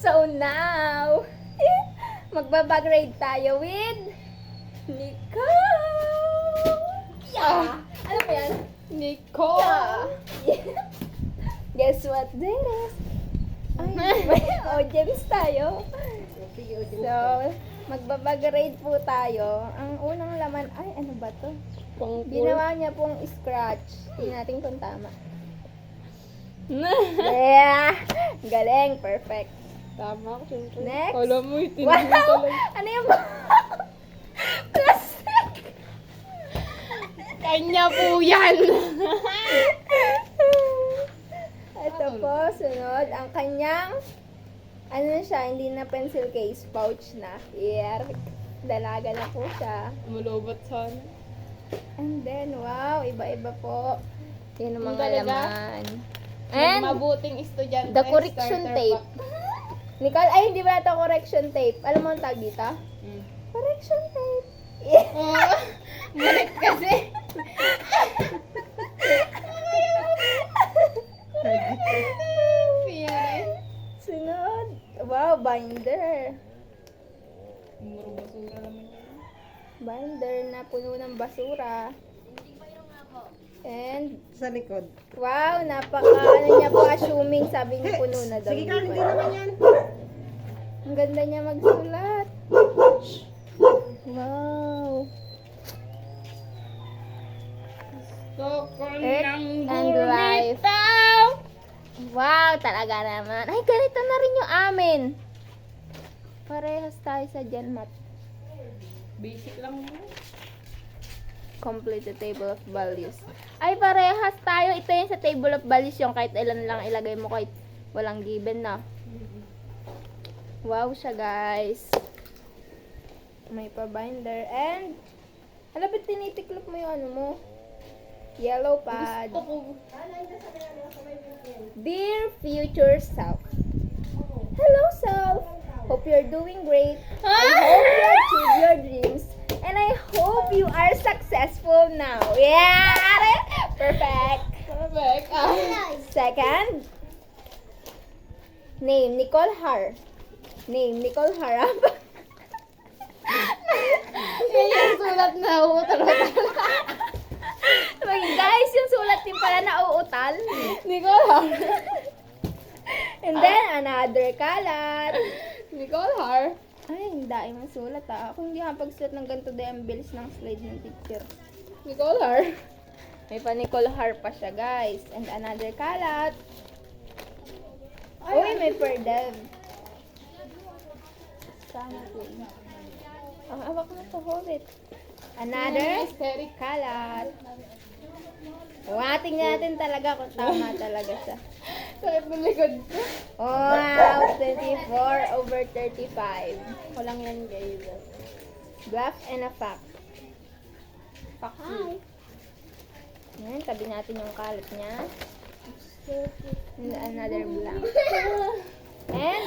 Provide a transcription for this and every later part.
So now, magbabagrade tayo with Nicole! Yeah! Ano ba yan? Nicole! Guess what this is? Ay, may audience tayo. So, magbabagrade po tayo. Ang unang laman, ay ano ba to? Ginawa niya pong scratch. Tingnan natin kung tama. Yeah! Galing, perfect. Tama ko, syempre. Next. Alam mo, itinigil Wow! talaga. Ano yung plastic? Kanya po yan! Ito po, sunod. Ang kanyang, ano na siya, hindi na pencil case, pouch na. Yeah. Dalaga na po siya. Malobot sana. And then, wow, iba-iba po. Yan ang Ang mga talaga? laman. And, And, mabuting estudyante. the correction starter tape. pack. Nicole, ay, hindi ba ito correction tape? Alam mo ang tag dito? Mm. Correction tape. Yeah. Oh, balik kasi. Piyari. Sunod. Wow, binder. Muro basura naman yun. Binder na puno ng basura. And, Sa likod. wow, ano niya po, assuming, sabi niya puno na daw. Sige ka, Hindi hindi pa. naman yan. Ang ganda niya magsulat. Wow. Gusto Earth ng and life. bumitaw. Wow, talaga naman. Ay, ganito na rin yung amin. Parehas tayo sa GenMat. Basic lang mo. Complete the table of values. Ay, parehas tayo. Ito yung sa table of values yung kahit ilan lang ilagay mo kahit walang given na. Wow siya, guys. May pa-binder. And, alam ba tinitiklop mo yung ano mo? Yellow pad. Gusto ko. Dear future self. Hello, self. Hope you're doing great. I hope you achieve your dreams. And I hope you are successful now. Yeah! Perfect. Perfect. Second, name, Nicole Har. Name, Nicole Harap. Yan yung sulat na utot-utot. Wait, guys, yung sulat din pala na uutal. Hindi ko alam. And then, another kalat. Nicole Har. Ay, hindi mo sulat ah. Ako hindi pagsulat ng ganito dahil ang bilis ng slide ng teacher. Nicole Har. May pa Nicole Har pa siya, guys. And another kalat. Uy, may per dev. Sama po. Ang awak na to, hold it. Another Hysteric. kalat. Wow, tingnan natin talaga kung tama talaga siya. Sakit ng likod ko. Wow, 24 over 35. Walang yan, guys. Bluff and a fact. Fact. Yan, tabi natin yung kalat niya. And another blank. And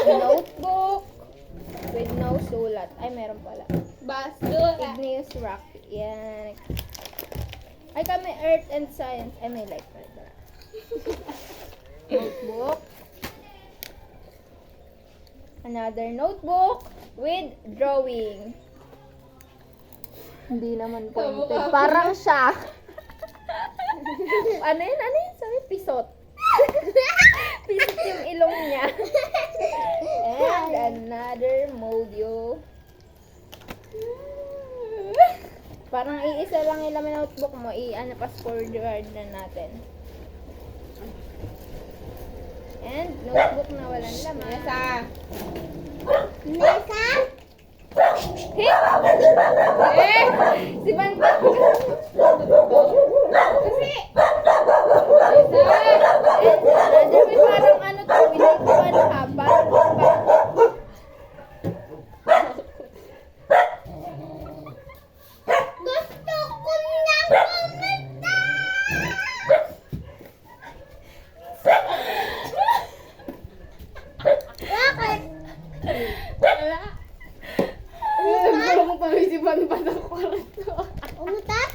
notebook with no sulat. Ay, meron pala. Basura. Igneous rock. Yan. Ay, kami earth and science. Ay, may light pala. Notebook. Another notebook with drawing. Hindi naman counted. Parang siya. Ano yun? Ano yun? Sabi, pisot. Pisot yung ilong niya. And another module. Parang iisa lang yung laman notebook mo. I-ano pa forward na natin. And notebook na walang laman. Nasa. Nasa? Si Banta. Kasi. Another may parang ano to. Binigyan ka. Parang gusto ko na kumanta. Bakit? Wala. Gusto mo pamisipan pa ng kwarto. Umutat?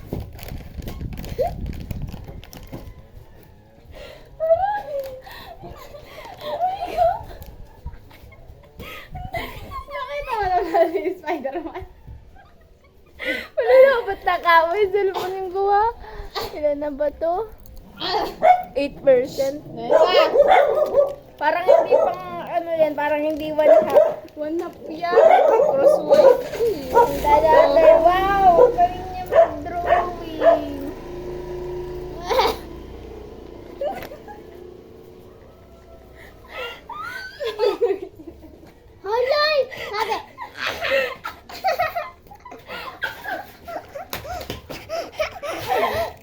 May cellphone yung gawa. Ilan na ba to? 8%. Parang hindi pang ano yan, parang hindi one half. One up yan. Crosswise. Ang dadaday, wow! Ang galing niya mag-drawing. Hoy! Sabi!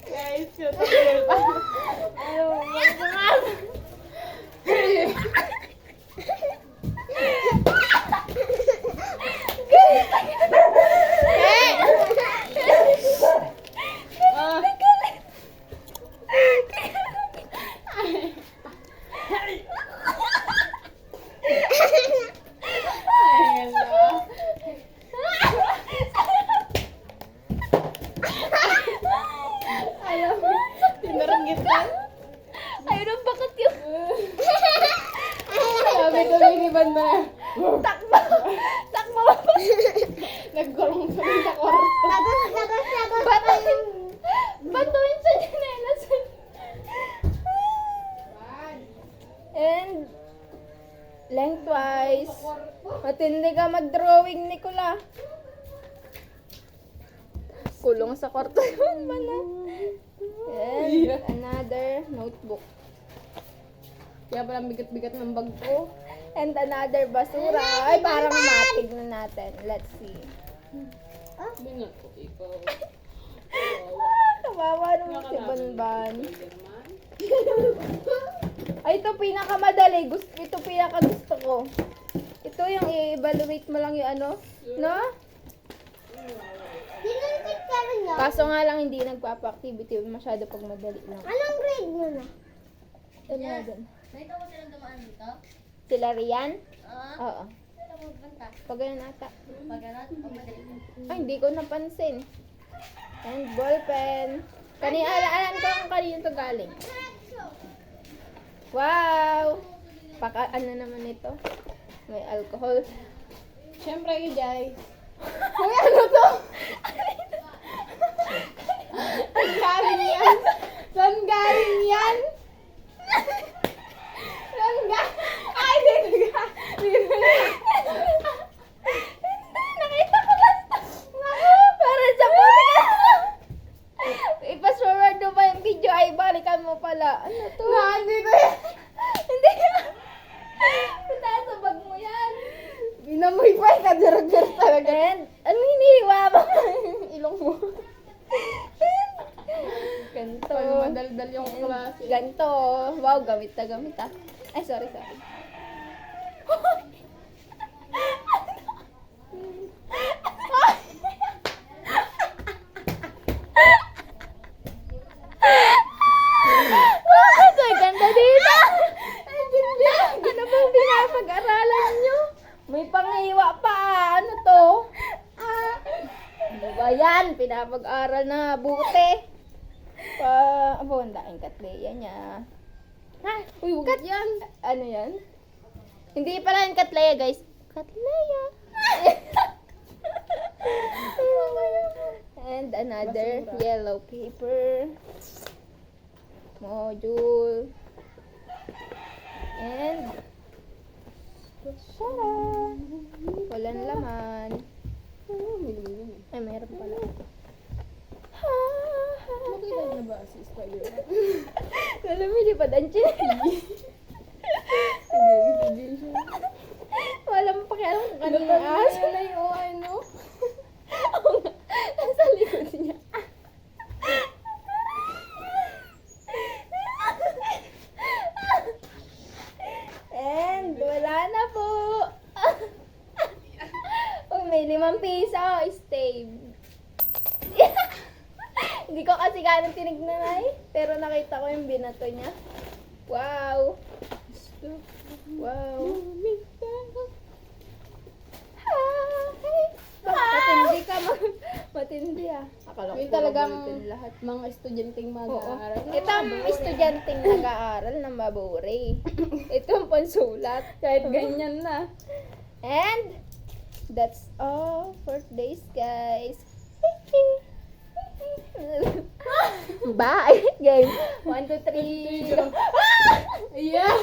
Guys, yun. Tagal pa. Ah. Ay, ganda. Alam mo, tinaranggit ka. Ayun ang bakat yung Sabi ko, biniban mo na. takbo. Takbo. Nagkulong kami sa kwarto. Batuin sa chinelas. And lengthwise. Matindi ka mag-drawing, Nicola. Kulong sa kwarto yun ba na? And another notebook. Kaya pala bigat-bigat ng bag ko. And another basura. Ay, parang matig na natin. Let's see. Binat ko ikaw. Kawawa naman si Banban. Hindi naman. Ay, ito pinakamadali. Ito pinakagusto ko. Ito yung i-evaluate mo lang yung ano. No? Sinuntik ka rin yun. Kaso nga lang hindi nagpapa-activity masyado pag madali lang. Anong grade mo na? Ano na dun? Dito ko silang dumaan dito? Sila Rian? Oo. Dito mo banta. Pag ganun ata. Pag ganun, pag madali. Ay, hindi ko napansin. And ballpen. Alam ko kung kanino to galing. Wow! Ano naman ito? May alcohol. Siyempre, guys. Uy, ano to? Saan galing yan? Saan galing yan? Saan galing? Ay, dito ka. Nakita ko lang to. Para sa puti. I-fast forward mo pa yung video. Ay, balikan mo pala. Ano to? Nandito yan. Hindi. Punta sa bag mo yan. Binamoy pa, kadir-dir talaga. And, ano hinihiwa mo? Ilong mo. Ganto. Pag madaldal yung klase. Ganto. Wow, gamit na gamit ah. Ay, sorry. Bakit ay ganda dito? Ay, ganda ba yung pinapag-aralan nyo? May pangiwa pa. Ano to? Ano ba yan? Pinapag-aral na buti. Abo, ang daing katleya niya. Ha? Uy, huwag yan. Ano yan? Hindi pala yung katleya, guys. Katleya. And another yellow paper. Module. And tara! Walang laman. Ay, meron pala. Makita niyo ba si Spider-Man? Alam mo, di pa dansin. Walang pakialam kung kanina aso. na yung ano? Oo nga. Nasa likod niya. And wala na po. Oh, may 5 piso. Stay. Hindi ko kasi ganun tinignan ay. Pero nakita ko yung binato niya. Wow. Wow. Matindi ka. Matindi ah. Akala ko Yung talagang mabutin lahat. mga estudyanteng Oo. mag-aaral. Ito ang estudyanteng nag-aaral ng maburi. Ito ang pansulat. Kahit ganyan na. And that's all for today's guys. Bye! Game. 1, 2, 3. Yeah.